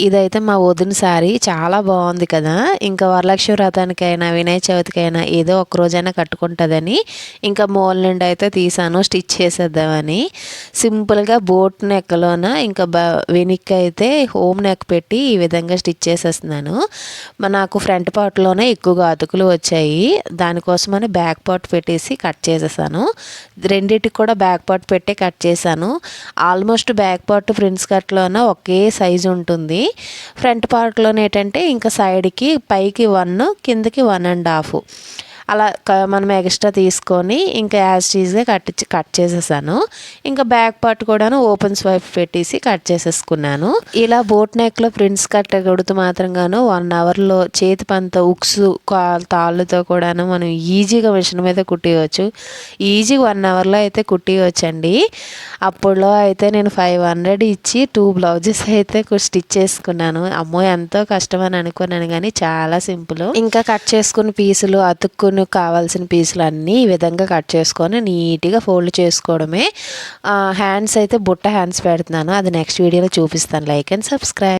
ఇదైతే మా వదిన శారీ చాలా బాగుంది కదా. ఇంకా వరలక్ష్మి వ్రతానికైనా వినాయక చవితికైనా ఏదో ఒక రోజైనా కట్టుకుంటుందని ఇంకా మూల నుండి అయితే తీసాను స్టిచ్ చేసేద్దామని. సింపుల్గా బోట్ నెక్లోన ఇంకా వెనక్కి అయితే హోమ్ నెక్ పెట్టి ఈ విధంగా స్టిచ్ చేసేస్తున్నాను. నాకు ఫ్రంట్ పార్ట్లోనే ఎక్కువగా అతుకులు వచ్చాయి, దానికోసమని బ్యాక్ పార్ట్ పెట్టేసి కట్ చేసేసాను. రెండింటికి కూడా బ్యాక్ పార్ట్ పెట్టి కట్ చేశాను. ఆల్మోస్ట్ బ్యాక్ పార్ట్ ప్రిన్స్ కట్లోన ఒకే సైజు ఉంటుంది. ఫ్రంట్ పార్ట్లోనే ఏంటంటే ఇంకా సైడ్కి పైకి 1 కిందకి 1.5 అలా మనం ఎక్స్ట్రా తీసుకొని ఇంకా యాజ్ టీజ్గా కట్ చేసేసాను. ఇంకా బ్యాక్ పార్ట్ కూడాను ఓపెన్ స్వైప్ పెట్టేసి కట్ చేసేసుకున్నాను. ఇలా బోట్ నెక్లో ప్రిన్స్ కట్ కొడుతూ మాత్రంగాను 1 అవర్లో చేతి పంత ఉక్స్ తాళ్ళతో కూడాను మనం ఈజీగా మిషన్ మీద కుట్టివచ్చు. ఈజీగా 1 అవర్లో అయితే కుట్టివచ్చండి. అప్పుడులో అయితే నేను 500 ఇచ్చి 2 బ్లౌజెస్ అయితే స్టిచ్ చేసుకున్నాను. అమ్మో ఎంతో కష్టం అని అనుకున్నాను, కానీ చాలా సింపుల్. ఇంకా కట్ చేసుకున్న పీసులు అతుక్కుని కావాల్సిన పీసులు అన్నీ ఈ విధంగా కట్ చేసుకొని నీట్గా ఫోల్డ్ చేసుకోవడమే. హ్యాండ్స్ అయితే బుట్ట హ్యాండ్స్ పెడుతున్నాను, అది నెక్స్ట్ వీడియోలో చూపిస్తాను. Like and subscribe.